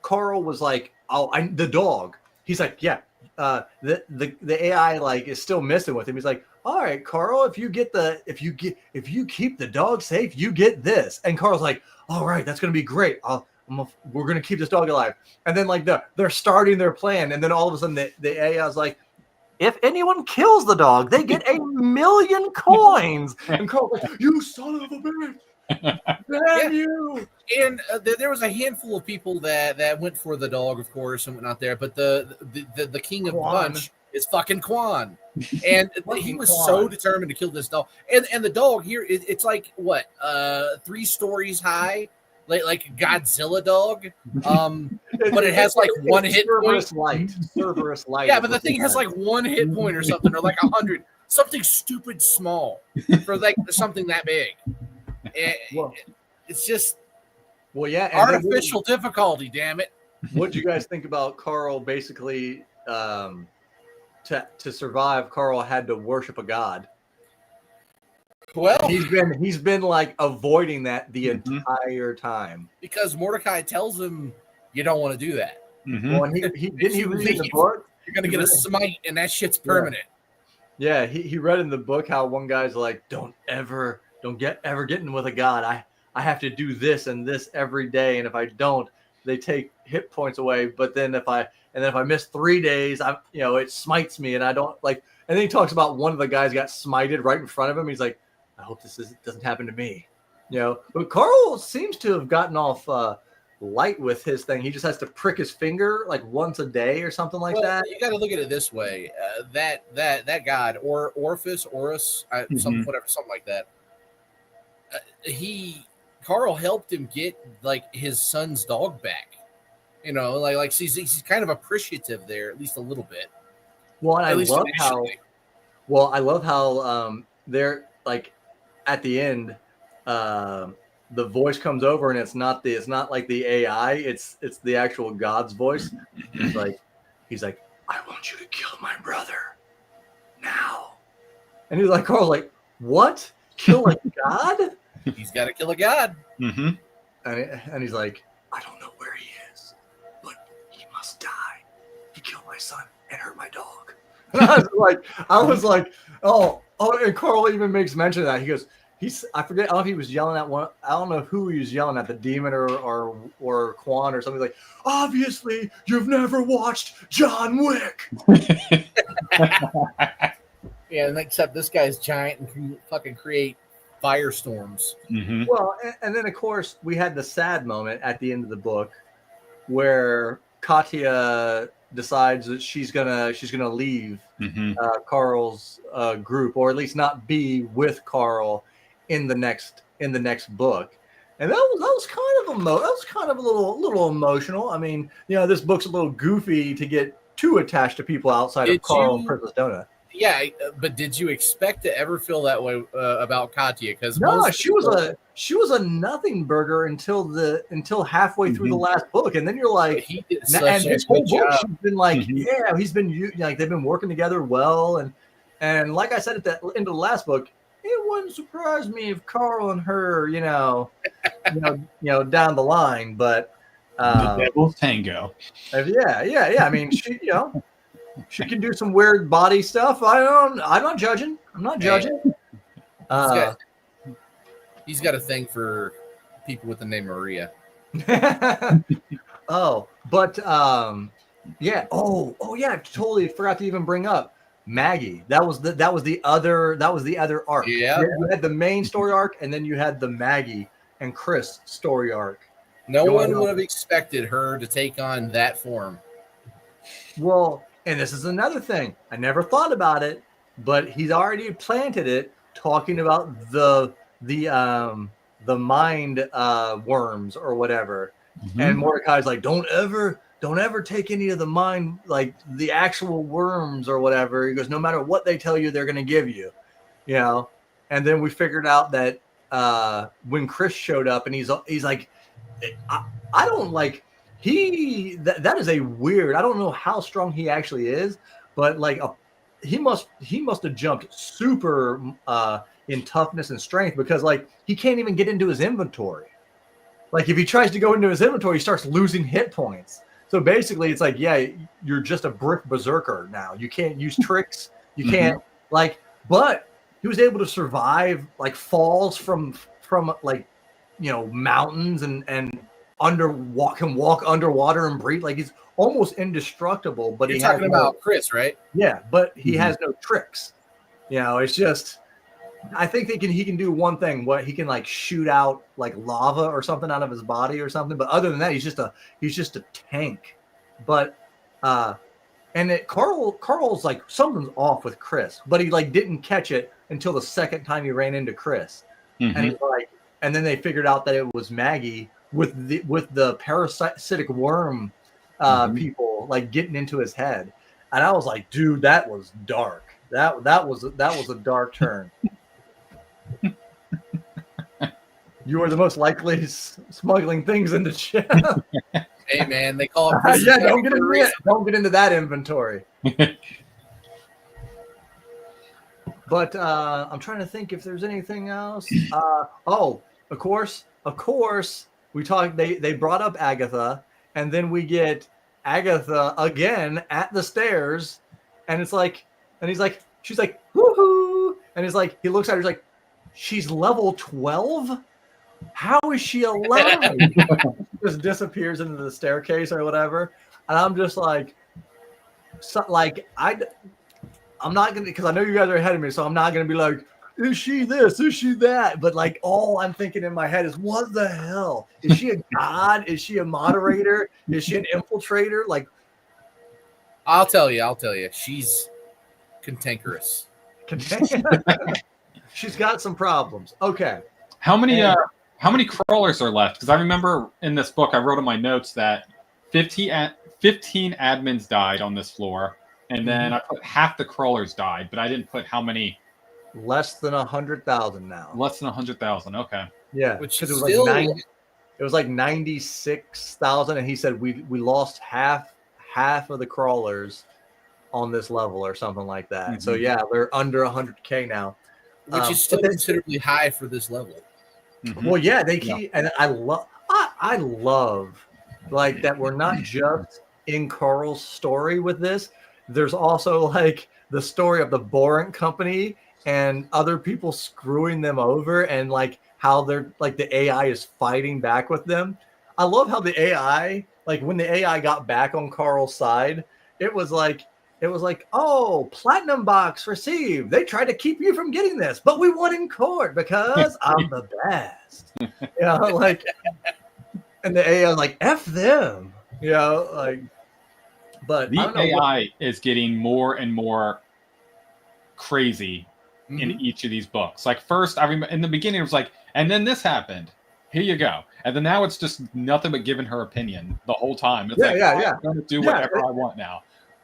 Carl was like, the dog, he's like, yeah, the AI like is still messing with him. He's like, all right, Carl, if you keep the dog safe, you get this. And Carl's like, all right, that's gonna be great. We're gonna keep this dog alive. And then like they're starting their plan, and then all of a sudden the AI is like, if anyone kills the dog, they get 1,000,000 coins. And Carl's like, you son of a bitch. Damn you! And there was a handful of people that went for the dog, of course, and whatnot there. But the king of the bunch is fucking Quan, and he was so determined to kill this dog. And the dog here, it's like what 3 stories high, like Godzilla dog. But it has like one hit point. Cerberus light. Yeah, but the thing has like 1 hit point or something, or like 100, something stupid small for like something that big. It's just artificial difficulty, damn it. What do you guys think about Carl basically to survive? Carl had to worship a god. Well, he's been like avoiding that the entire time because Mordecai tells him you don't want to do that. Well, and he read in the book, you're gonna get a smite and that shit's permanent. Yeah, he read in the book how one guy's like, don't ever get in with a god. I have to do this and this every day, and if I don't, they take hit points away. But then if I miss 3 days, it smites me, and I don't like. And then he talks about one of the guys got smited right in front of him. He's like, I hope this doesn't happen to me. But Carl seems to have gotten off light with his thing. He just has to prick his finger like once a day or something like that. You got to look at it this way: that god or Orpheus, something like that. Carl helped him get like his son's dog back. You know, like he's kind of appreciative there, at least a little bit. Well, and I love how they're like at the end, the voice comes over and it's not like the AI, it's the actual God's voice. He's like, I want you to kill my brother now. And he's like, Carl's like, what? Kill a god? He's got to kill a god. Mm-hmm. And he's like, I don't know where he is, but he must die. He killed my son and hurt my dog. And I was like, oh, and Carl even makes mention of that. He goes, I forget, I don't know if he was yelling at one, I don't know who he was yelling at, the demon or Quan or something, like, obviously you've never watched John Wick. Yeah, and except this guy's giant and can fucking create firestorms. Mm-hmm. Well, and then of course we had the sad moment at the end of the book where Katya decides that she's gonna leave Carl's group, or at least not be with Carl in the next book, and that was kind of a little emotional. I mean, you know, this book's a little goofy to get too attached to people outside of Carl and Princess Donut. Yeah, but did you expect to ever feel that way about Katya? Because no, she was a nothing burger until halfway through the last book, and then you're like, and his whole book, she's been like, yeah, he's been like, they've been working together well, and like I said at the end of the last book, it wouldn't surprise me if Carl and her, you know, down the line, but the devil's tango. Yeah. I mean, she can do some weird body stuff. I'm not judging. He's got a thing for people with the name Maria. Oh, but yeah. Oh yeah. Totally forgot to even bring up Maggie. That was the other arc. Yeah. You had the main story arc, and then you had the Maggie and Chris story arc. No one would have expected her to take on that form. Well, and this is another thing. I never thought about it, but he's already planted it, talking about the mind worms or whatever. Mm-hmm. And Mordecai's like, don't ever take any of the mind, like the actual worms or whatever. He goes, no matter what they tell you, they're going to give you, you know. And then we figured out that when Chris showed up, and he's like, I don't like. That is a weird. I don't know how strong he actually is, but like he must have jumped super in toughness and strength, because like he can't even get into his inventory. Like if he tries to go into his inventory, he starts losing hit points. So basically, it's like, yeah, you're just a brick berserker now. You can't use tricks. You can't but he was able to survive like falls from like, you know, mountains and can walk underwater and breathe. Like he's almost indestructible. But you're talking about Chris, right? Yeah, but he has no tricks. You know, it's just, I think he can do one thing. What he can like shoot out like lava or something out of his body or something. But other than that, he's just a tank. But Carl's like, something's off with Chris, but he like didn't catch it until the second time he ran into Chris, and he's like, and then they figured out that it was Maggie with the parasitic worm people like getting into his head, and I was like, dude, that was dark. That was a dark turn. You are the most likely smuggling things into ship. Hey man, they call it. Yeah, don't get into that inventory. But I'm trying to think if there's anything else. Of course, we talked. They brought up Agatha, and then we get Agatha again at the stairs, and it's like, and he's like, she's like, woohoo, and he's like, he looks at her, he's like, she's level 12. How is she alive? Just disappears into the staircase or whatever, and I'm just like, I'm not gonna, because I know you guys are ahead of me, so I'm not gonna be like, is she this? Is she that? But like all I'm thinking in my head is, what the hell? Is she a god? Is she a moderator? Is she an infiltrator? Like, I'll tell you, she's cantankerous. she's got some problems. Okay. How many crawlers are left? Because I remember in this book, I wrote in my notes that 15 admins died on this floor, and then I put half the crawlers died, but I didn't put how many. Less than 100,000 now. Less than 100,000. Okay. Yeah, Which because is it was still... like 90. It was like 96,000, and he said we lost half of the crawlers on this level or something like that. Mm-hmm. So yeah, they're under 100K now, which is still considerably high for this level. Mm-hmm. Well, yeah, they keep, and I love like that we're not just in Carl's story with this. There's also like the story of the Borant Company and other people screwing them over, and like how they're like the AI is fighting back with them. I love how the AI, like when the AI got back on Carl's side, it was like, oh, platinum box received. They tried to keep you from getting this, but we won in court because I'm the best. You know, like, and the AI like, F them, you know, like, but the AI is getting more and more crazy in each of these books. Like first, I remember in the beginning, it was like, and then this happened. Here you go. And then now it's just nothing but giving her opinion the whole time. It's I'm going to do whatever I want now.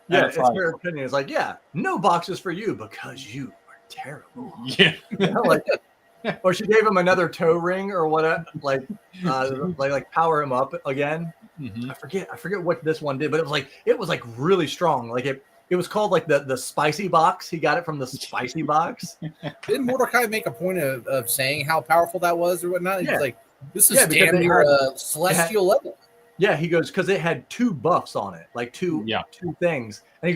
Yeah, it's her opinion. It's like, yeah, no boxes for you because you are terrible. Yeah. You know, like, or she gave him another toe ring or whatever, like power him up again. Mm-hmm. I forget what this one did, but it was like really strong. Like it was called like the spicy box. He got it from the spicy box. Didn't Mordecai make a point of saying how powerful that was or whatnot? He's like, this is damn near a celestial level. Yeah, he goes, because it had 2 buffs on it, like two things. And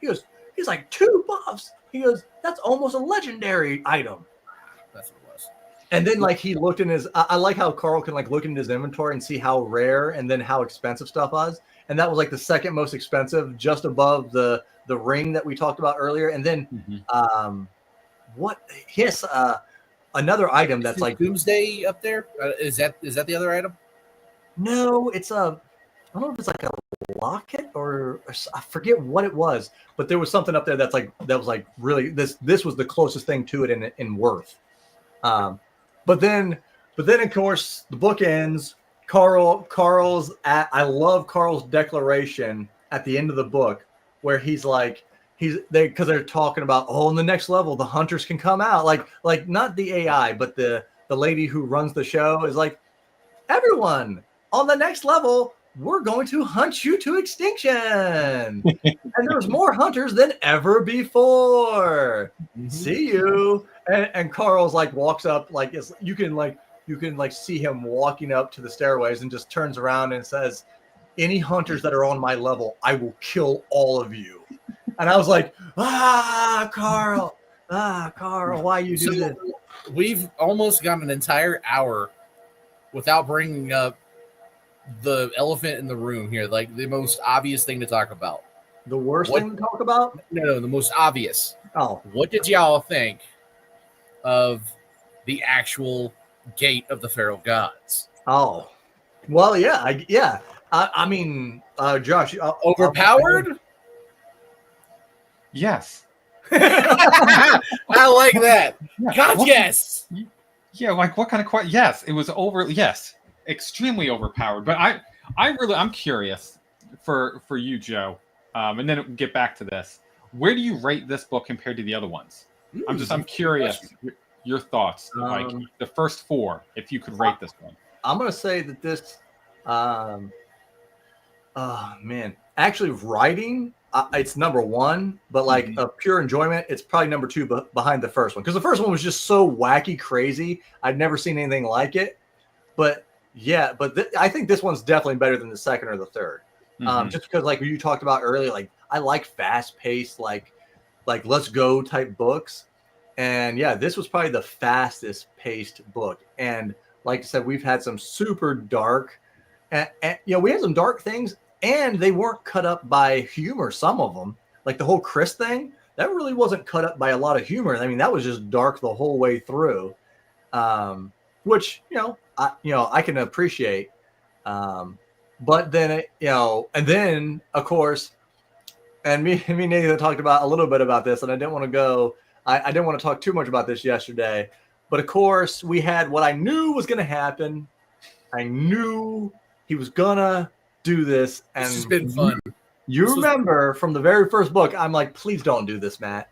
he's like, 2 buffs. He goes, that's almost a legendary item. That's what it was. And then like he looked in his, I like how Carl can like look in his inventory and see how rare and then how expensive stuff was. And that was like the second most expensive, just above the ring that we talked about earlier. And then another item that's like Doomsday up there. Is that the other item? No, it's I don't know if it's like a locket or I forget what it was, but there was something up there that was like really this was the closest thing to it in worth. But then of course the book ends. I love Carl's declaration at the end of the book where he's like because they're talking about in the next level the hunters can come out, like not the AI but the lady who runs the show is like, everyone on the next level, we're going to hunt you to extinction. And there's more hunters than ever before. See you. And Carl's like walks up, like you can see him walking up to the stairways and just turns around and says, any hunters that are on my level, I will kill all of you. And I was like, Carl, why you do this? We've almost got an entire hour without bringing up the elephant in the room here, like the most obvious thing to talk about. The worst thing to talk about? No, the most obvious. Oh. What did y'all think of the actual gate of the Feral Gods? Oh. Well, yeah. I mean, Josh. Overpowered? Yes. I like that. God, yes. Yeah, like what kind of question? Yes, it was extremely overpowered. But I'm curious for you, Joe, and then get back to this. Where do you rate this book compared to the other ones? I'm curious your thoughts. Like the first 4, if you could rate this one. I'm gonna say that this, actually writing. It's number 1, but like of pure enjoyment, it's probably number 2 behind the first one. Because the first one was just so wacky, crazy. I'd never seen anything like it. But yeah, I think this one's definitely better than the second or the third. Just because like you talked about earlier, like I like fast paced, like let's go type books. And yeah, this was probably the fastest paced book. And like I said, we've had some super dark, and we had some dark things. And they weren't cut up by humor, some of them. Like the whole Chris thing, that really wasn't cut up by a lot of humor. I mean, that was just dark the whole way through, which I can appreciate. But then and then of course, and me and Nathan talked about a little bit about this, and I didn't want to go. I didn't want to talk too much about this yesterday, but of course we had what I knew was going to happen. I knew he was gonna do this, and This has been fun. You remember from the very first book, I'm like, please don't do this, Matt.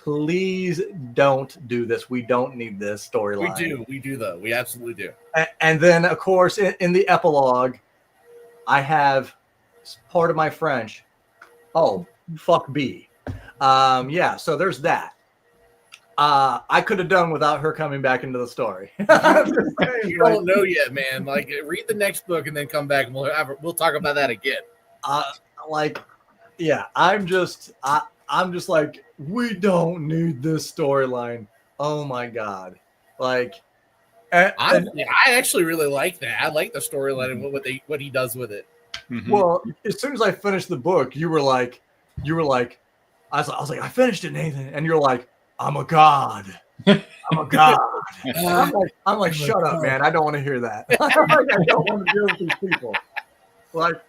Please don't do this. We don't need this storyline. We do though. We absolutely do. And then, of course, in the epilogue, I have part of my French. Oh, fuck B. Yeah, so there's that. I could have done without her coming back into the story. You don't know yet, man. Like, read the next book and then come back, and we'll talk about that again. I'm just like, we don't need this storyline. Oh my god! Like, I actually really like that. I like the storyline and what he does with it. Mm-hmm. Well, as soon as I finished the book, you were like, I was like, I finished it, Nathan, and you're like, I'm a god. I'm a god. I'm like, shut up, man. I don't want to hear that. I don't want to deal with these people. Like,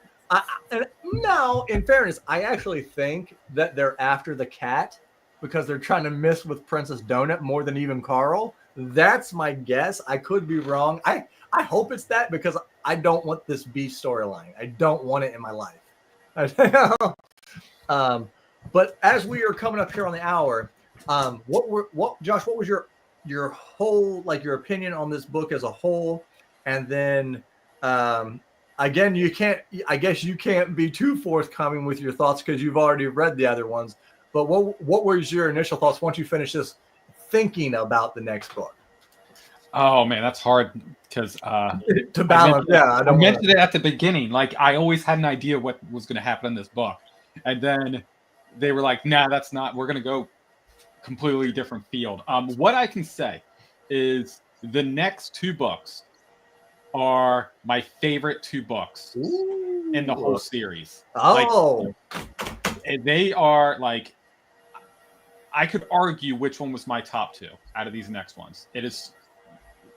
and now, in fairness, I actually think that they're after the cat because they're trying to mess with Princess Donut more than even Carl. That's my guess. I could be wrong. I hope it's that because I don't want this beef storyline. I don't want it in my life. But as we are coming up here on the hour, Josh, what was your whole, like, your opinion on this book as a whole? And then again, I guess you can't be too forthcoming with your thoughts because you've already read the other ones. But what was your initial thoughts once you finished this, thinking about the next book? Oh man, that's hard because to balance. I mentioned it at the beginning. Like, I always had an idea what was going to happen in this book, and then they were like, "Nah, that's not. We're going to go completely different field." What I can say is the next two books are my favorite two books in the whole series. Oh, they are like, I could argue which one was my top two out of these next ones. It is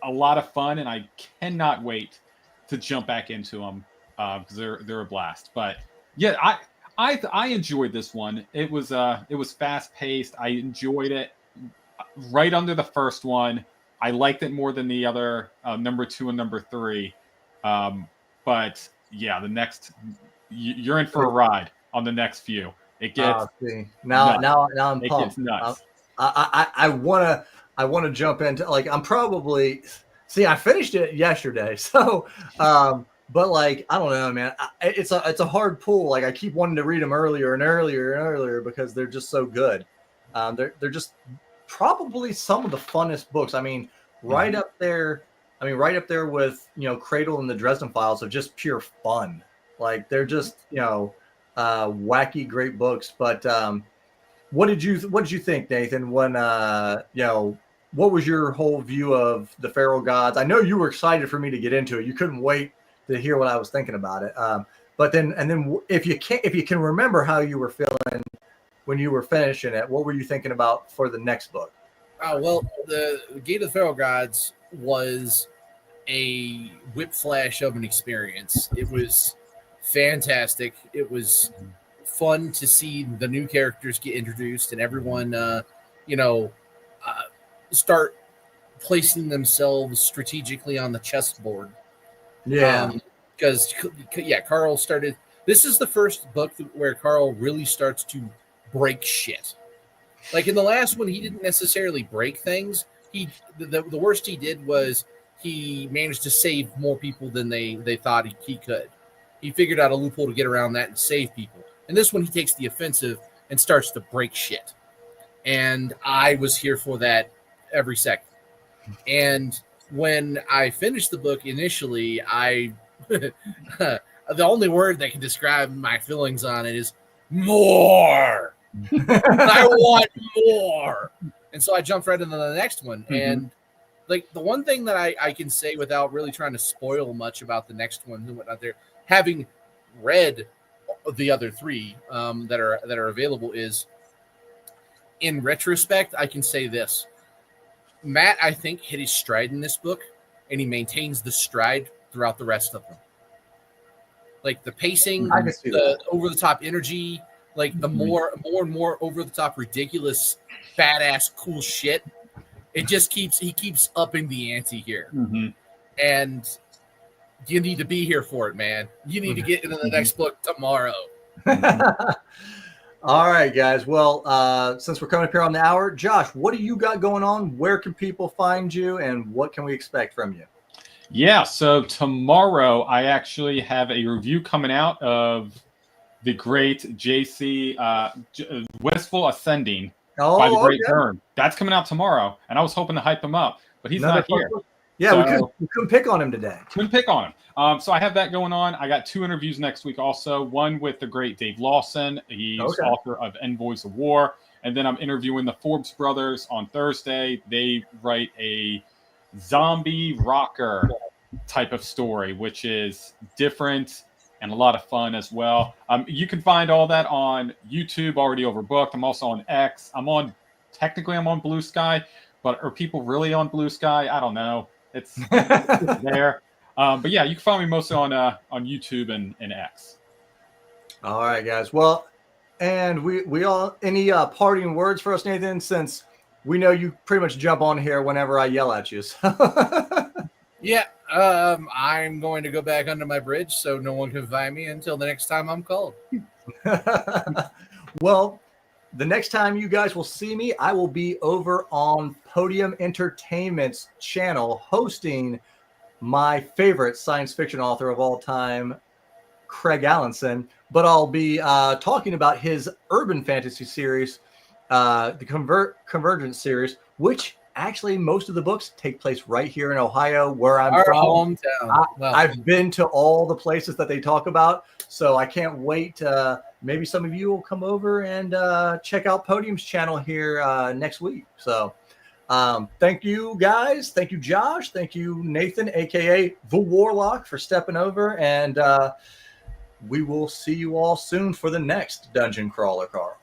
a lot of fun, and I cannot wait to jump back into them because they're a blast. But yeah, I enjoyed this one. It was fast paced. I enjoyed it right under the first one. I liked it more than the other number 2 and number 3. But yeah, the next, you're in for a ride on the next few. It gets now I'm pumped. It gets nuts. I want to jump into, like, I'm probably, I finished it yesterday, so but like, I don't know, man. It's a hard pull. Like, I keep wanting to read them earlier and earlier and earlier because they're just so good. They're just probably some of the funnest books. I mean, right up there with, Cradle and the Dresden Files of just pure fun. Like, they're just, wacky, great books. But what did you think, Nathan, when what was your whole view of the Feral Gods? I know you were excited for me to get into it. You couldn't wait to hear what I was thinking about it. But then if you can remember how you were feeling when you were finishing it, what were you thinking about for the next book? Well, the Gate of the Feral Gods was a whiplash of an experience. It was fantastic. It was fun to see the new characters get introduced and everyone, start placing themselves strategically on the chessboard. Yeah. Because Carl started. This is the first book where Carl really starts to break shit. Like, in the last one, he didn't necessarily break things. The worst he did was he managed to save more people than they thought he could. He figured out a loophole to get around that and save people. And this one, he takes the offensive and starts to break shit. And I was here for that every second. And when I finished the book initially, the only word that can describe my feelings on it is more. I want more. And so I jumped right into the next one. Mm-hmm. And like, the one thing that I can say without really trying to spoil much about the next one and whatnot there, having read the other three that are available, is in retrospect, I can say this. Matt, I think, hit his stride in this book, and he maintains the stride throughout the rest of them. Like the pacing, I can see the that. over-the-top energy, like the more and more over-the-top, ridiculous, badass, cool shit. He keeps upping the ante here. Mm-hmm. And you need to be here for it, man. You need to get into the next book tomorrow. All right, guys. Well, since we're coming up here on the hour, Josh, what do you got going on? Where can people find you, and what can we expect from you? Yeah, so tomorrow I actually have a review coming out of the great J.C. Wistful Ascending by the great Vern. That's coming out tomorrow, and I was hoping to hype him up, but he's not here. Yeah, so, we couldn't pick on him today. Couldn't pick on him. So I have that going on. I got 2 interviews next week also. One with the great Dave Lawson. He's author of Envoys of War. And then I'm interviewing the Forbes brothers on Thursday. They write a zombie rocker type of story, which is different and a lot of fun as well. You can find all that on YouTube, already overbooked. I'm also on X. Technically I'm on Blue Sky, but are people really on Blue Sky? I don't know. It's there. But yeah, you can find me mostly on YouTube and X. All right, guys. Well, and we all, any parting words for us, Nathan, since we know you pretty much jump on here whenever I yell at you. So. Yeah, I'm going to go back under my bridge so no one can find me until the next time I'm called. Well, the next time you guys will see me, I will be over on Podium Entertainment's channel hosting my favorite science fiction author of all time, Craig Allenson. But I'll be talking about his urban fantasy series, the Convergence series, which actually most of the books take place right here in Ohio, where I'm from. Hometown. I've been to all the places that they talk about, so I can't wait. Maybe some of you will come over and check out Podium's channel here next week. So thank you, guys. Thank you, Josh. Thank you, Nathan, a.k.a. The Warlock, for stepping over. And we will see you all soon for the next Dungeon Crawler, Carl.